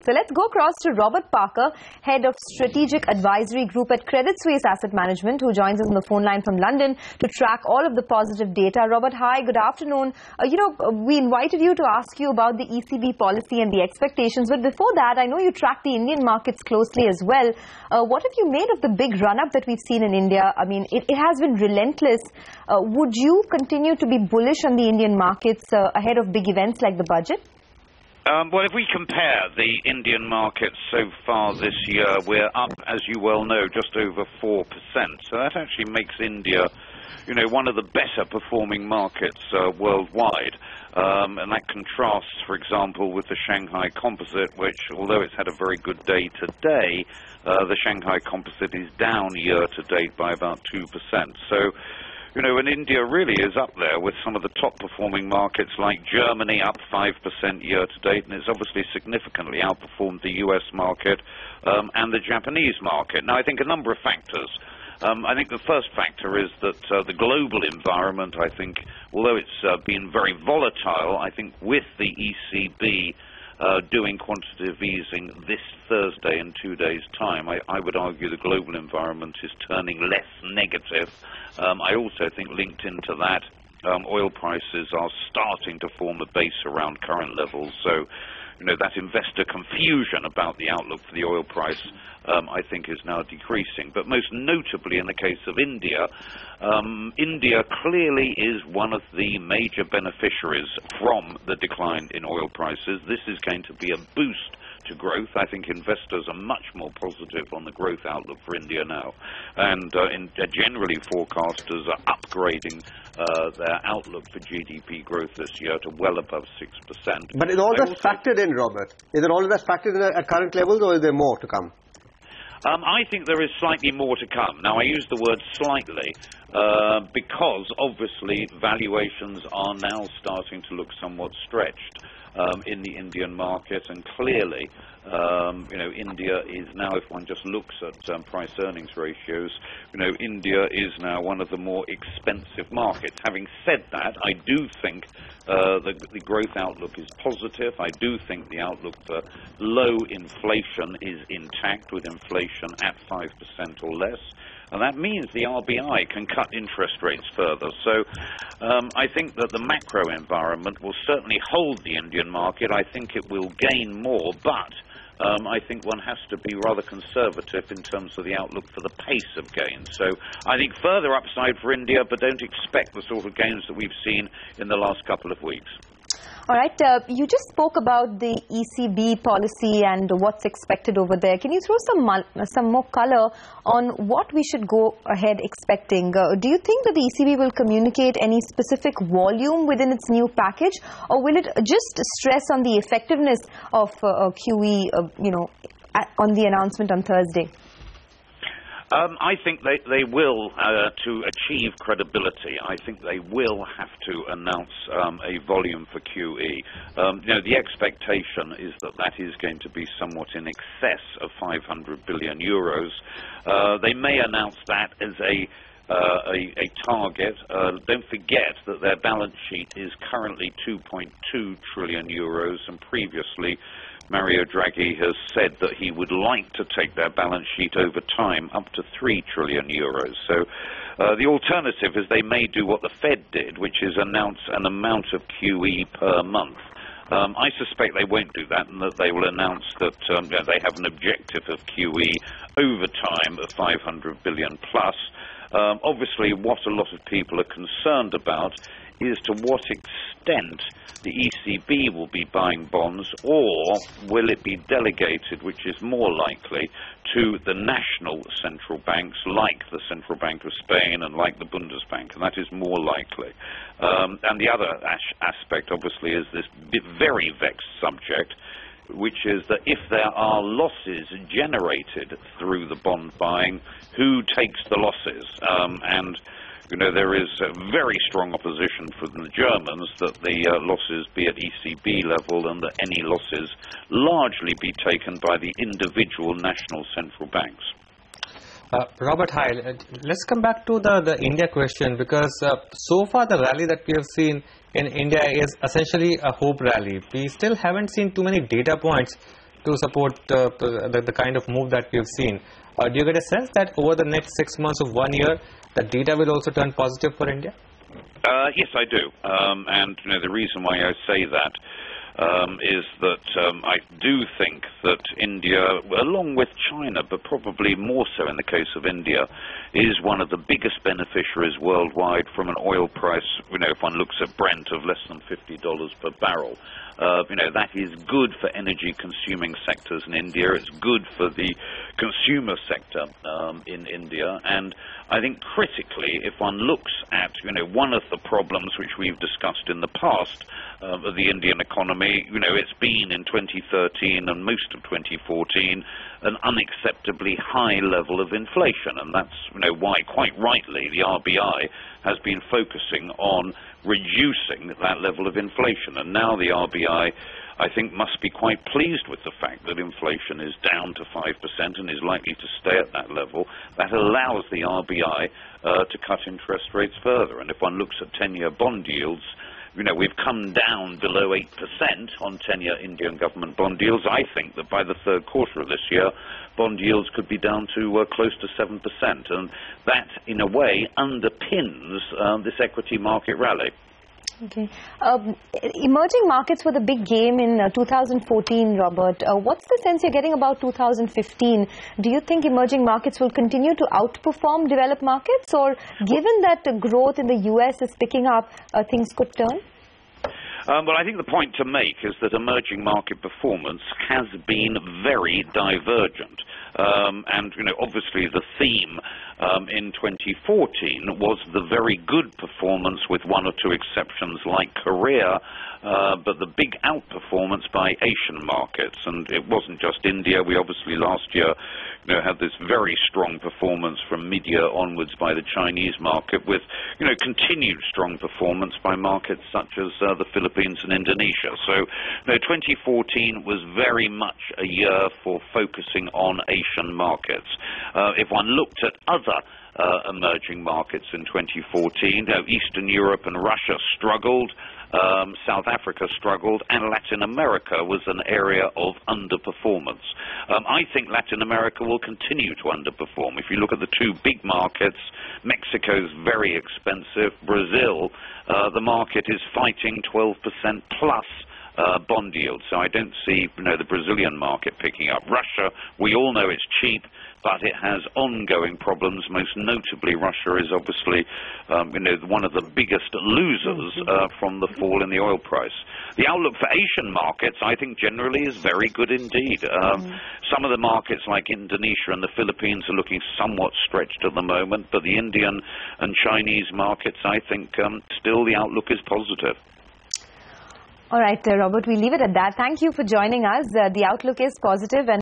So let's go across to Robert Parker, Head of Strategic Advisory Group at Credit Suisse Asset Management, who joins us on the phone line from London to track all of the positive data. Robert, hi, good afternoon. We invited you to ask you about the ECB policy and the expectations. But before that, I know you track the Indian markets closely as well. What have you made of the big run-up that we've seen in India? I mean, it has been relentless. Would you continue to be bullish on the Indian markets ahead of big events like the budget? Well, if we compare the Indian markets so far this year, we're up, as you well know, just over 4%. So that actually makes India, one of the better performing markets worldwide. And that contrasts, for example, with the Shanghai Composite, which, although it's had a very good day today, the Shanghai Composite is down year to date by about 2%. So, and India really is up there with some of the top performing markets like Germany, up 5% year to date, and it's obviously significantly outperformed the US market and the Japanese market. Now, I think a number of factors. I think the first factor is that the global environment, I think, although it's been very volatile, I think with the ECB doing quantitative easing this Thursday in 2 days' time, I would argue the global environment is turning less negative. I also think linked into that, oil prices are starting to form a base around current levels. So, that investor confusion about the outlook for the oil price, I think, is now decreasing. But most notably in the case of India, India clearly is one of the major beneficiaries from the decline in oil prices. This is going to be a boost to growth. I think investors are much more positive on the growth outlook for India now. And generally forecasters are upgrading their outlook for GDP growth this year to well above 6%. But is all that factored in, Robert? Is it all of that factored in at current levels, or is there more to come? I think there is slightly more to come. Now, I use the word slightly because, obviously, valuations are now starting to look somewhat stretched in the Indian market, and clearly, India is now, if one just looks at price-earnings ratios, India is now one of the more expensive markets. Having said that, I do think the growth outlook is positive. I do think the outlook for low inflation is intact, with inflation at 5% or less. And that means the RBI can cut interest rates further. So I think that the macro environment will certainly hold the Indian market. I think it will gain more, but I think one has to be rather conservative in terms of the outlook for the pace of gains. So I think further upside for India, but don't expect the sort of gains that we've seen in the last couple of weeks. All right, you just spoke about the ECB policy and what's expected over there. Can you throw some more color on what we should go ahead expecting? Do you think that the ECB will communicate any specific volume within its new package, or will it just stress on the effectiveness of QE, on the announcement on Thursday? I think they will, to achieve credibility, I think they will have to announce a volume for QE. The expectation is that is going to be somewhat in excess of 500 billion euros. They may announce that as a target. Don't forget that their balance sheet is currently 2.2 trillion euros, and previously Mario Draghi has said that he would like to take their balance sheet over time up to 3 trillion euros. So the alternative is they may do what the Fed did, which is announce an amount of QE per month. I suspect they won't do that, and that they will announce that they have an objective of QE over time of 500 billion plus. Obviously, what a lot of people are concerned about is to what extent the ECB will be buying bonds, or will it be delegated, which is more likely, to the national central banks like the Central Bank of Spain and like the Bundesbank, and that is more likely. And the other aspect, obviously, is this very vexed subject, which is that if there are losses generated through the bond buying, who takes the losses? There is a very strong opposition from the Germans that the losses be at ECB level, and that any losses largely be taken by the individual national central banks. Robert, hi. Let's come back to the India question, because so far the rally that we have seen in India is essentially a hope rally. We still haven't seen too many data points to support the kind of move that we've seen. Do you get a sense that over the next 6 months of 1 year, the data will also turn positive for India? Yes, I do. And the reason why I say that is that I do think that India, along with China, but probably more so in the case of India, is one of the biggest beneficiaries worldwide from an oil price, if one looks at Brent, of less than $50 per barrel. That is good for energy-consuming sectors in India. It's good for the consumer sector in India. And I think critically, if one looks at, one of the problems which we've discussed in the past of the Indian economy, it's been in 2013 and most of 2014 an unacceptably high level of inflation. And that's, why, quite rightly, the RBI has been focusing on reducing that level of inflation. And now the RBI, I think, must be quite pleased with the fact that inflation is down to 5% and is likely to stay at that level. That allows the RBI to cut interest rates further. And if one looks at 10-year bond yields, we've come down below 8% on 10-year Indian government bond yields. I think that by the third quarter of this year, bond yields could be down to close to 7%. And that, in a way, underpins this equity market rally. Okay. Emerging markets were the big game in 2014, Robert. What's the sense you're getting about 2015? Do you think emerging markets will continue to outperform developed markets? Or given that the growth in the US is picking up, things could turn? Well, I think the point to make is that emerging market performance has been very divergent. And, obviously the theme in 2014 was the very good performance, with one or two exceptions like Korea, but the big outperformance by Asian markets. And it wasn't just India. We obviously last year had this very strong performance from mid-year onwards by the Chinese market, with continued strong performance by markets such as the Philippines and Indonesia. So 2014 was very much a year for focusing on Asian markets. If one looked at other emerging markets in 2014, Eastern Europe and Russia struggled, South Africa struggled, and Latin America was an area of underperformance. I think Latin America will continue to underperform. If you look at the two big markets, Mexico's very expensive. Brazil, the market is fighting 12% plus bond yields. So I don't see the Brazilian market picking up. Russia, we all know it's cheap, but it has ongoing problems. Most notably, Russia is obviously one of the biggest losers from the fall in the oil price. The outlook for Asian markets, I think, generally is very good indeed. Some of the markets like Indonesia and the Philippines are looking somewhat stretched at the moment, but the Indian and Chinese markets, I think, still the outlook is positive. All right, Robert, we leave it at that. Thank you for joining us. The outlook is positive. And